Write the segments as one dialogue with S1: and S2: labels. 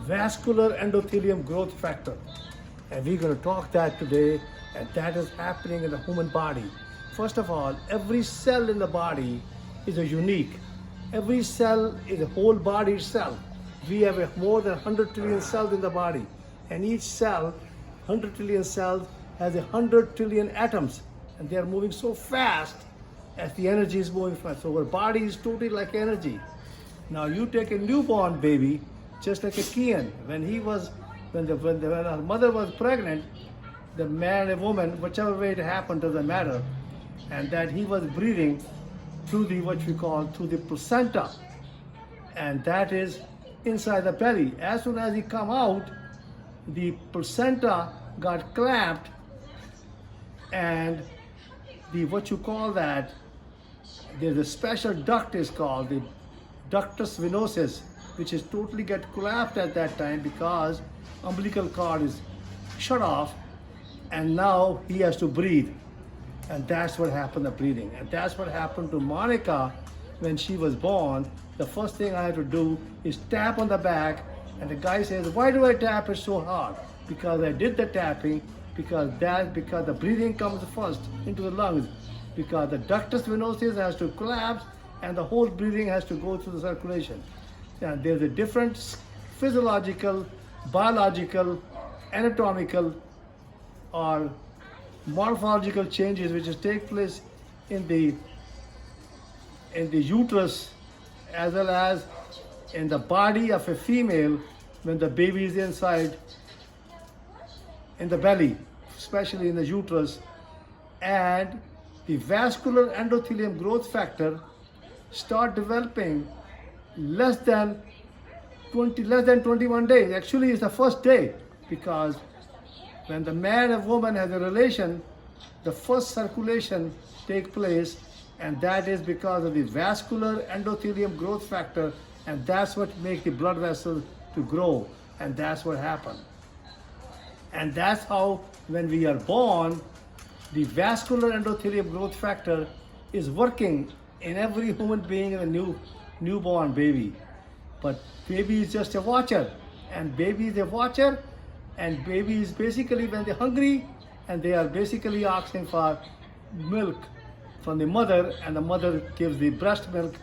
S1: vascular endothelium growth factor. And we're going to talk that today, and that is happening in the human body. First of all, every cell in the body is a unique. Every cell is a whole body cell. We have more than 100 trillion cells in the body, and each cell, 100 trillion cells, has 100 trillion atoms, and they are moving so fast as the energy is moving fast. So our body is totally like energy. Now you take a newborn baby, just like a Kian. When our mother was pregnant, the man or woman, whichever way it happened, doesn't matter, and that he was breathing through through the placenta, and that is inside the belly. As soon as he come out, the placenta got clamped, and there's a special duct is called the ductus venosus, which is totally get collapsed at that time because umbilical cord is shut off, and now he has to breathe. And that's what happened, the breathing. And that's what happened to Monica when she was born. The first thing I had to do is tap on the back, and the guy says, why do I tap it so hard? Because I did the tapping, because the breathing comes first into the lungs, because the ductus venosus has to collapse and the whole breathing has to go through the circulation. And there's a different physiological, biological, anatomical, or morphological changes which take place in the uterus as well as in the body of a female when the baby is inside in the belly, especially in the uterus. And the vascular endothelium growth factor start developing less than 21 days. Actually, it's the first day, because when the man and woman has a relation, the first circulation take place, and that is because of the vascular endothelium growth factor, and that's what makes the blood vessels to grow, and that's what happened. And that's how when we are born, the vascular endothelium growth factor is working in every human being in a newborn baby. But baby is just a watcher, and baby is a watcher, and baby is basically when they're hungry, and they are basically asking for milk from the mother, and the mother gives the breast milk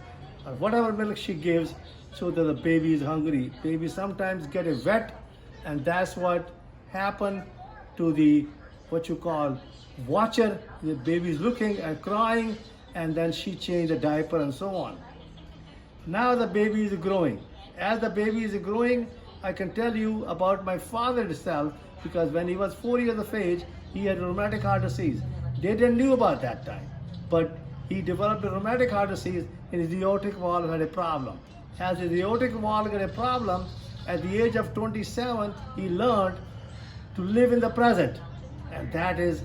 S1: or whatever milk she gives so that the baby is hungry. Baby sometimes get a wet, and that's what happened to the watcher. The baby is looking and crying, and then she changed the diaper and so on. Now the baby is growing. As the baby is growing, I can tell you about my father himself, because when he was 4 years of age, he had rheumatic heart disease. They didn't know about that time, but he developed a rheumatic heart disease, and his aortic valve had a problem. As his aortic valve had a problem, at the age of 27, he learned to live in the present. And that is,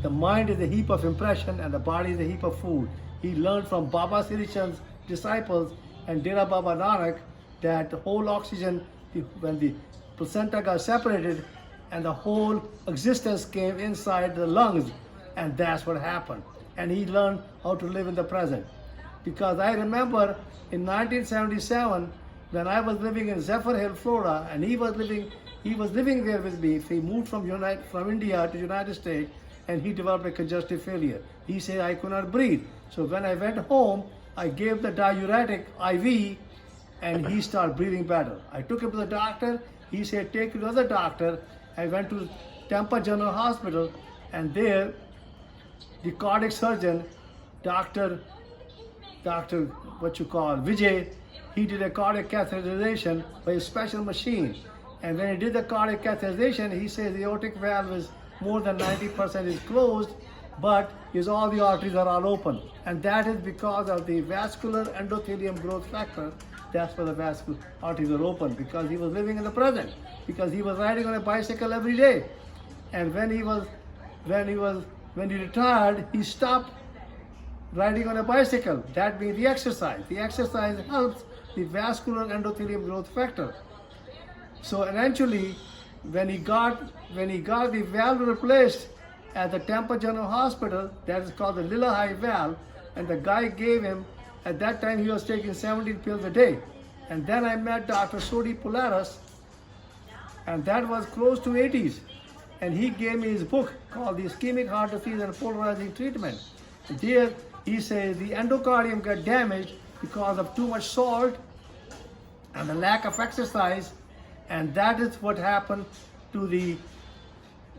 S1: the mind is a heap of impression and the body is a heap of food. He learned from Baba Sri Chand's disciples and Dera Baba Nanak that the whole oxygen, when the placenta got separated, and the whole existence came inside the lungs, and that's what happened. And he learned how to live in the present. Because I remember in 1977, when I was living in Zephyr Hill, Florida, and he was living there with me. He moved from India to United States, and he developed a congestive failure. He said I could not breathe. So when I went home, I gave the diuretic IV, and he started breathing better. I took him to the doctor. He said, take him to another doctor. I went to Tampa General Hospital, and there, the cardiac surgeon, Dr. Vijay, he did a cardiac catheterization by a special machine. And when he did the cardiac catheterization, he says the aortic valve is more than 90% is closed, but all the arteries are all open. And that is because of the vascular endothelium growth factor. That's why the vascular arteries are open, because he was living in the present, because he was riding on a bicycle every day. And when he retired, he stopped riding on a bicycle. That means the exercise. The exercise helps the vascular endothelium growth factor. So eventually, when he got the valve replaced at the Tampa General Hospital, that is called the Lillahai valve, and the guy gave him, at that time he was taking 17 pills a day. And then I met Dr. Sodi Polaris, and that was close to 80s. And he gave me his book called The Ischemic Heart Disease and Polarizing Treatment. And there he says the endocardium got damaged because of too much salt and the lack of exercise, and that is what happened to the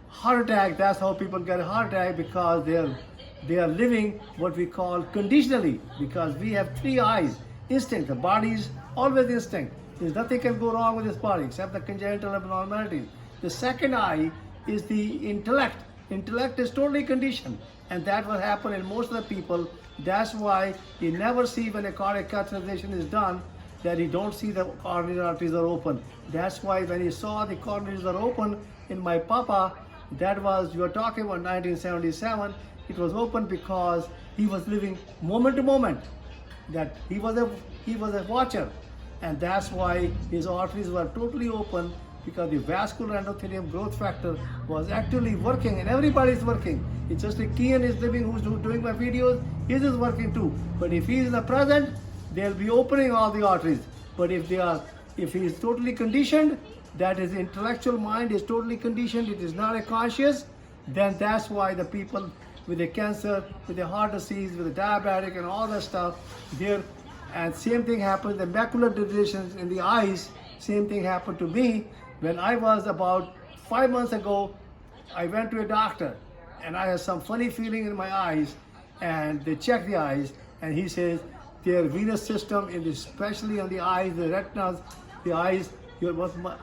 S1: heart attack. That's how people get a heart attack, because they are living what we call conditionally, because we have three eyes. Instinct, the body is always instinct. There's nothing can go wrong with this body except the congenital abnormalities. The second eye is the intellect. Intellect is totally conditioned, and that will happen in most of the people. That's why you never see when a cardiac catheterization is done that you don't see the coronary arteries are open. That's why when you saw the coronaries are open in my papa, that was, you are talking about 1977, it was open because he was living moment to moment. That he was a watcher, and that's why his arteries were totally open, because the vascular endothelium growth factor was actually working, and everybody's working. It's just like Kian is living, who's doing my videos, his is working too. But if he's in the present, they'll be opening all the arteries. But if he is totally conditioned, that his intellectual mind is totally conditioned, it is not a conscious, then that's why the people with the cancer, with the heart disease, with the diabetic and all that stuff, there, and same thing happened, the macular degenerations in the eyes, same thing happened to me. When I was about 5 months ago, I went to a doctor and I had some funny feeling in my eyes, and they checked the eyes, and he says their venous system, especially on the eyes, the retinas, the eyes, your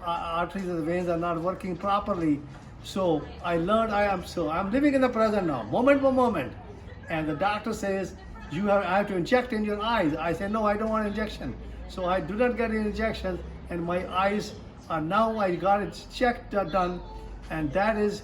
S1: arteries and the veins are not working properly. So I learned I'm living in the present now, moment by moment. And the doctor says, I have to inject in your eyes. I said, no, I don't want injection. So I do not get an injection, and my eyes are now, I got it checked, done, and that is,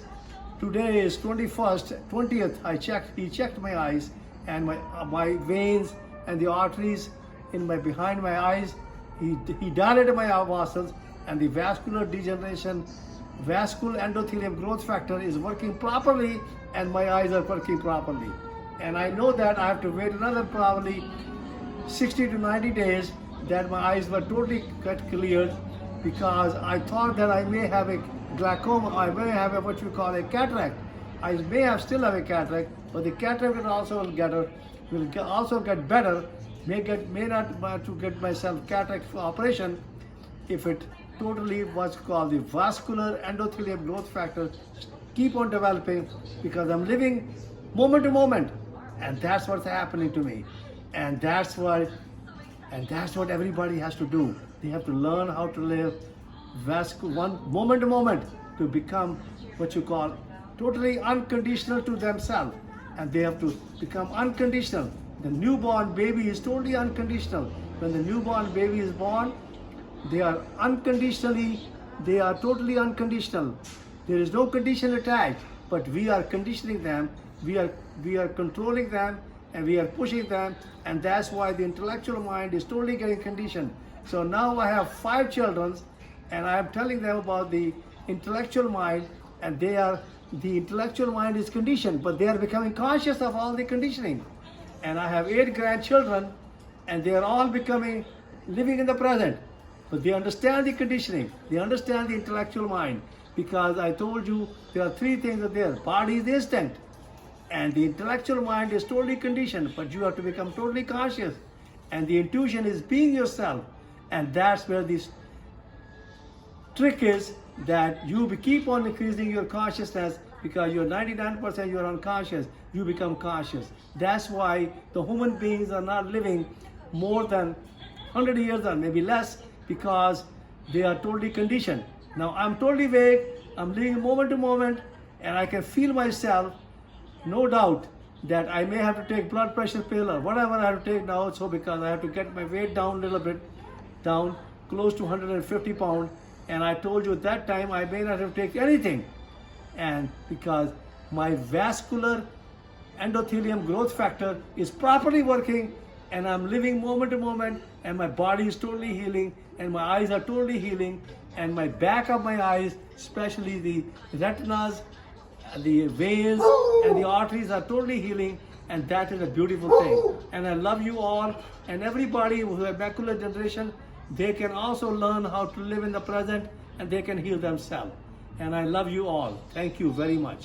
S1: today is 20th, he checked my eyes, and my veins and the arteries behind my eyes, he dilated my muscles, and the vascular degeneration, vascular endothelium growth factor is working properly, and my eyes are working properly. And I know that I have to wait another probably 60 to 90 days that my eyes were totally cleared, because I thought that I may have a glaucoma, I may have what we call a cataract. I may still have a cataract, but the cataract will also get better. May not want to get myself cataract operation if it totally what's called the vascular endothelium growth factor keep on developing, because I'm living moment to moment, and that's what's happening to me, and that's what everybody has to do. They have to learn how to live moment to moment, to become what you call totally unconditional to themselves, and they have to become unconditional. The newborn baby is totally unconditional. When the newborn baby is born, they are totally unconditional. There is no condition attached, but we are conditioning them, we are controlling them, and we are pushing them, and that's why the intellectual mind is totally getting conditioned. So now I have 5 children, and I am telling them about the intellectual mind, and the intellectual mind is conditioned, but they are becoming conscious of all the conditioning. And I have 8 grandchildren, and they are all living in the present. But they understand the conditioning, they understand the intellectual mind, because I told you there are 3 things that there. Body is instinct, and the intellectual mind is totally conditioned, but you have to become totally conscious. And the intuition is being yourself, and that's where this trick is, that you keep on increasing your consciousness, because you're 99% you're unconscious, you become conscious. That's why the human beings are not living more than 100 years or maybe less, because they are totally conditioned. Now I'm totally awake, I'm living moment to moment, and I can feel myself, no doubt, that I may have to take blood pressure pill or whatever I have to take now, so because I have to get my weight down a little bit, down close to 150 pounds, and I told you at that time I may not have to take anything, and because my vascular endothelium growth factor is properly working, and I'm living moment to moment, and my body is totally healing, and my eyes are totally healing, and my back of my eyes, especially the retinas, the veins and the arteries are totally healing, and that is a beautiful thing. And I love you all, and everybody who has macular degeneration, they can also learn how to live in the present, and they can heal themselves. And I love you all. Thank you very much.